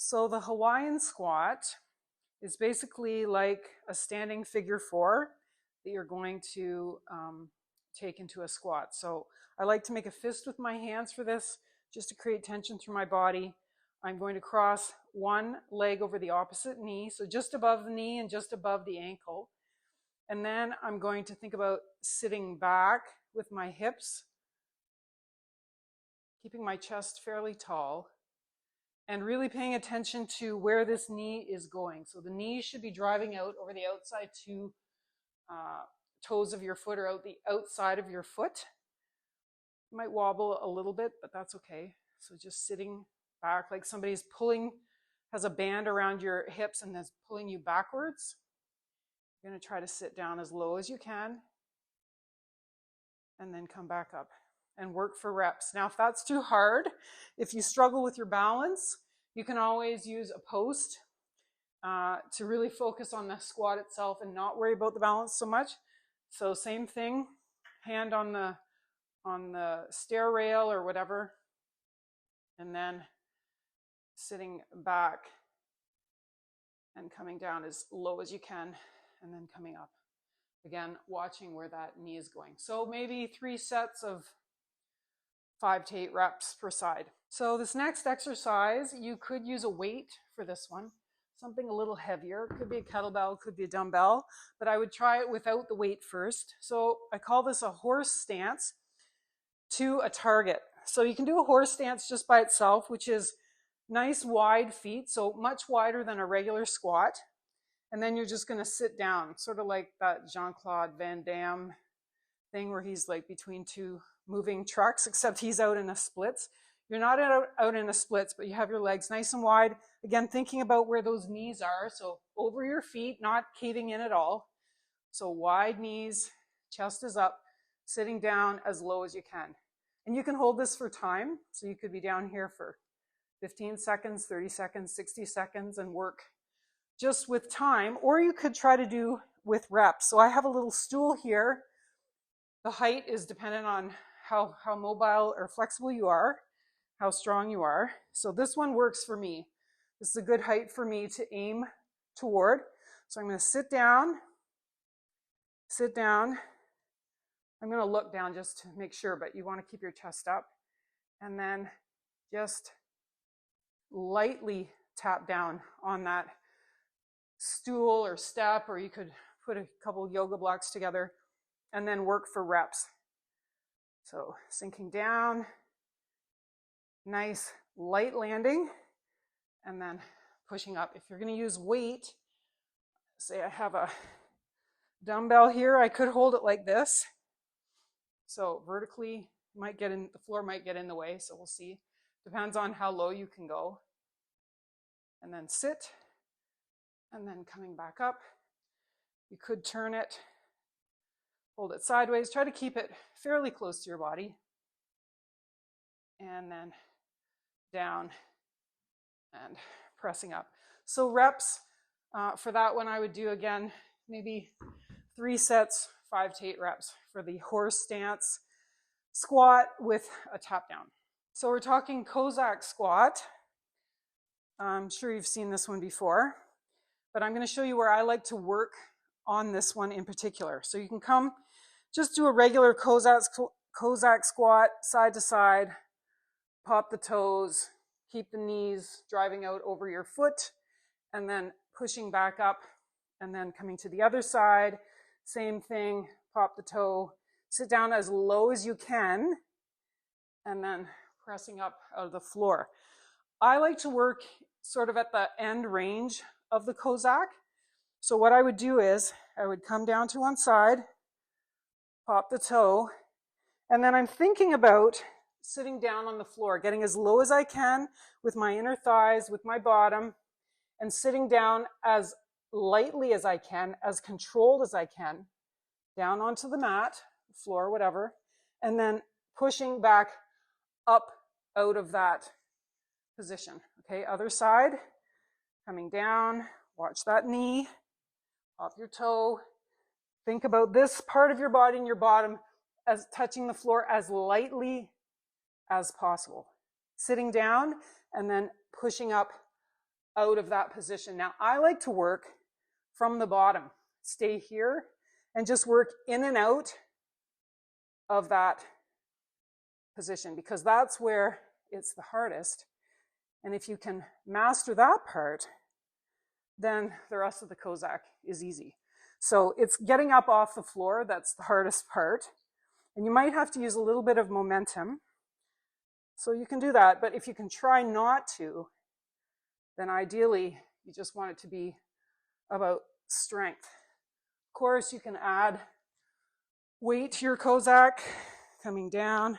So the Hawaiian squat is basically like a standing figure four that you're going to take into a squat. So I like to make a fist with my hands for this, just to create tension through my body. I'm going to cross one leg over the opposite knee, so just above the knee and just above the ankle. And then I'm going to think about sitting back with my hips, keeping my chest fairly tall, and really paying attention to where this knee is going. So the knee should be driving out over the outside two toes of your foot, or out the outside of your foot. You might wobble a little bit, but that's okay. So just sitting back like somebody's pulling, has a band around your hips and is pulling you backwards. You're going to try to sit down as low as you can and then come back up and work for reps. Now, if that's too hard, if you struggle with your balance, you can always use a post to really focus on the squat itself and not worry about the balance so much. So same thing, hand on the stair rail or whatever, and then sitting back and coming down as low as you can, and then coming up. Again, watching where that knee is going. So maybe 3 sets of 5 to 8 reps per side. So this next exercise, you could use a weight for this one, something a little heavier. It could be a kettlebell, could be a dumbbell, but I would try it without the weight first. So I call this a horse stance to a target. So you can do a horse stance just by itself, which is nice wide feet, so much wider than a regular squat. And then you're just going to sit down, sort of like that Jean-Claude Van Damme thing where he's like between two moving trucks, except he's out in a splits. You're not out in a splits, but you have your legs nice and wide. Again, thinking about where those knees are. So over your feet, not caving in at all. So wide knees, chest is up, sitting down as low as you can. And you can hold this for time. So you could be down here for 15 seconds, 30 seconds, 60 seconds and work just with time, or you could try to do with reps. So I have a little stool here. The height is dependent on how mobile or flexible you are, how strong you are. So this one works for me. This is a good height for me to aim toward. So I'm going to sit down. I'm going to look down just to make sure, but you want to keep your chest up. And then just lightly tap down on that stool or step, or you could put a couple yoga blocks together and then work for reps. So sinking down, nice light landing, and then pushing up. If you're going to use weight, say I have a dumbbell here, I could hold it like this. So vertically, the floor might get in the way, so we'll see. Depends on how low you can go. And then sit, and then coming back up. You could turn it, hold it sideways, try to keep it fairly close to your body. And then down and pressing up. So reps for that one I would do again, maybe 3 sets, 5 to 8 reps for the horse stance squat with a tap down. So we're talking Cossack squat. I'm sure you've seen this one before, but I'm going to show you where I like to work on this one in particular. So you can come, just do a regular Cossack squat, side to side, pop the toes, keep the knees driving out over your foot, and then pushing back up, and then coming to the other side, same thing, pop the toe, sit down as low as you can, and then pressing up out of the floor. I like to work sort of at the end range of the Cossack. So what I would do is I would come down to one side, pop the toe, and then I'm thinking about sitting down on the floor, getting as low as I can with my inner thighs, with my bottom, and sitting down as lightly as I can, as controlled as I can, down onto the mat, floor, whatever, and then pushing back up out of that position. Okay, other side, coming down, watch that knee, pop your toe. Think about this part of your body and your bottom as touching the floor as lightly as possible. Sitting down and then pushing up out of that position. Now, I like to work from the bottom. Stay here and just work in and out of that position because that's where it's the hardest. And if you can master that part, then the rest of the Kozak is easy. So it's getting up off the floor that's the hardest part. And you might have to use a little bit of momentum. So you can do that, but if you can try not to, then ideally you just want it to be about strength. Of course, you can add weight to your Kozak, coming down,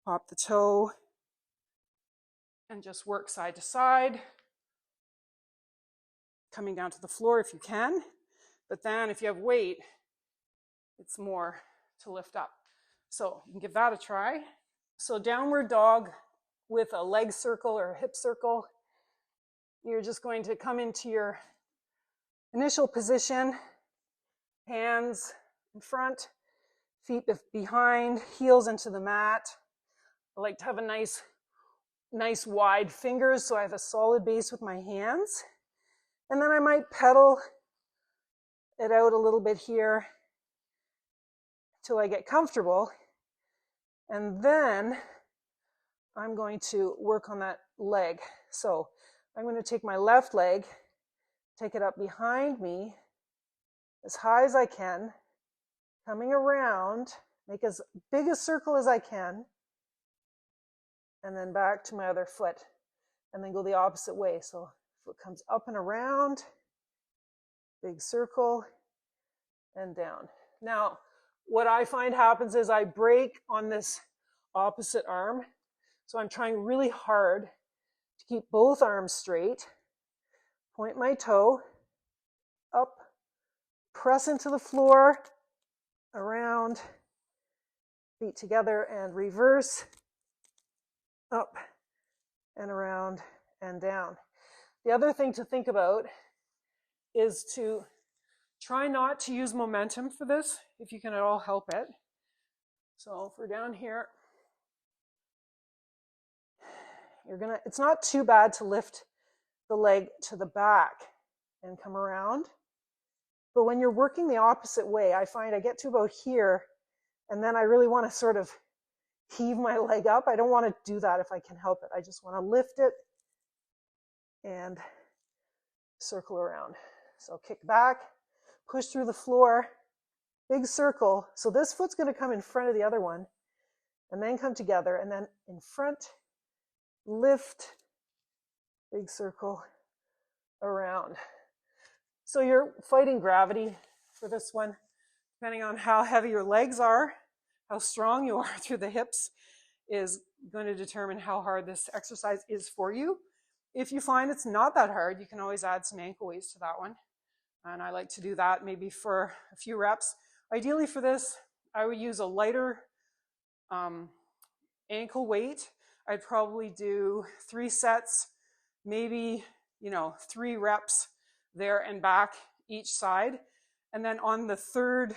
pop the toe, and just work side to side, coming down to the floor if you can. But then if you have weight, it's more to lift up. So you can give that a try. So downward dog with a leg circle or a hip circle. You're just going to come into your initial position, hands in front, feet behind, heels into the mat. I like to have a nice wide fingers so I have a solid base with my hands. And then I might pedal it out a little bit here till I get comfortable. And then I'm going to work on that leg. So I'm going to take my left leg, take it up behind me as high as I can, coming around, make as big a circle as I can, and then back to my other foot, and then go the opposite way. So foot comes up and around, big circle, and down. Now, what I find happens is I break on this opposite arm. So I'm trying really hard to keep both arms straight. Point my toe up, press into the floor, around, feet together and reverse, up and around and down. The other thing to think about is to try not to use momentum for this, if you can at all help it. So if we're down here, it's not too bad to lift the leg to the back and come around. But when you're working the opposite way, I find I get to about here, and then I really want to sort of heave my leg up. I don't want to do that if I can help it. I just want to lift it and circle around. So kick back, push through the floor, big circle. So this foot's going to come in front of the other one and then come together, and then in front, lift, big circle, around. So you're fighting gravity for this one, depending on how heavy your legs are, how strong you are through the hips is going to determine how hard this exercise is for you. If you find it's not that hard, you can always add some ankle weights to that one. And I like to do that maybe for a few reps. Ideally for this, I would use a lighter ankle weight. I'd probably do 3 sets, maybe, 3 reps there and back each side. And then on the third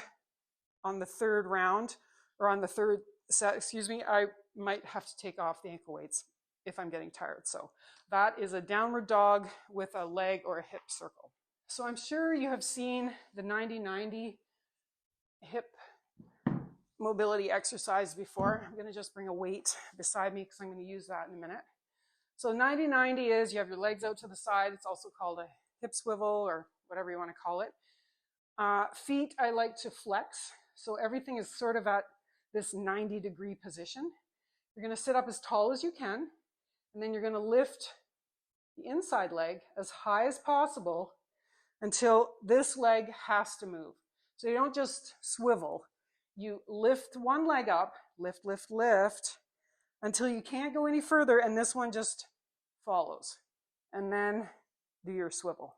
round, or on the third set, I might have to take off the ankle weights if I'm getting tired. So that is a downward dog with a leg or a hip circle. So I'm sure you have seen the 90-90 hip mobility exercise before. I'm going to just bring a weight beside me because I'm going to use that in a minute. So 90-90 is you have your legs out to the side. It's also called a hip swivel or whatever you want to call it. Feet, I like to flex. So everything is sort of at this 90-degree position. You're going to sit up as tall as you can, and then you're going to lift the inside leg as high as possible until this leg has to move. So you don't just swivel. You lift one leg up, lift, lift, lift, until you can't go any further, and this one just follows. And then do your swivel.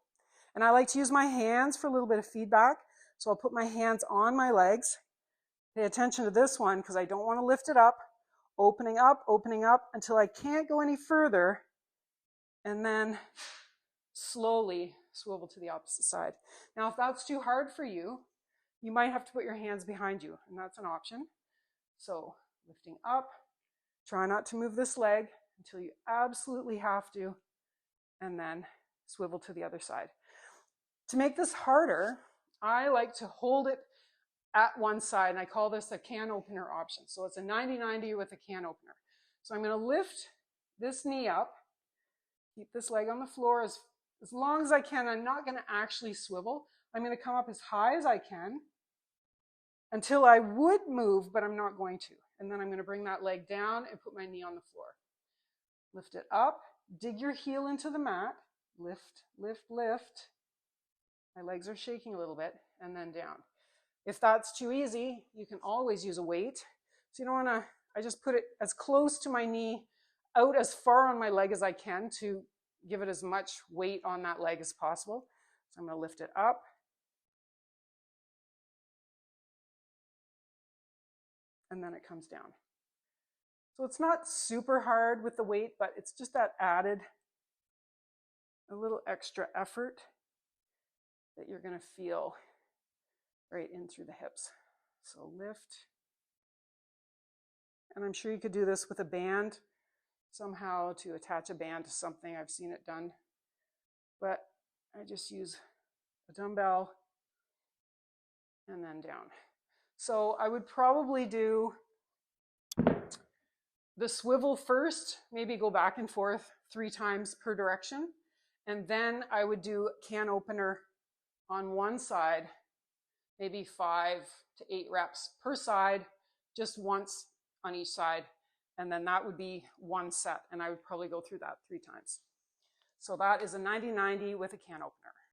And I like to use my hands for a little bit of feedback. So I'll put my hands on my legs. Pay attention to this one because I don't want to lift it up, opening up until I can't go any further, and then slowly swivel to the opposite side. Now, if that's too hard for you, you might have to put your hands behind you, and that's an option. So lifting up, try not to move this leg until you absolutely have to, and then swivel to the other side. To make this harder, I like to hold it at one side, and I call this a can opener option. So it's a 90-90 with a can opener. So I'm going to lift this knee up, keep this leg on the floor as long as I can. I'm not going to actually swivel. I'm going to come up as high as I can until I would move, but I'm not going to. And then I'm going to bring that leg down and put my knee on the floor. Lift it up, dig your heel into the mat, lift, lift, lift. My legs are shaking a little bit, and then down. If that's too easy, you can always use a weight. So you don't want to, I just put it as close to my knee, out as far on my leg as I can to give it as much weight on that leg as possible. So I'm going to lift it up. And then it comes down. So it's not super hard with the weight, but it's just that added, a little extra effort that you're going to feel right in through the hips. So lift. And I'm sure you could do this with a band, somehow to attach a band to something. I've seen it done. But I just use a dumbbell and then down. So I would probably do the swivel first, maybe go back and forth 3 times per direction. And then I would do can opener on one side, maybe 5 to 8 reps per side, just once on each side. And then that would be one set. And I would probably go through that 3 times. So that is a 90-90 with a can opener.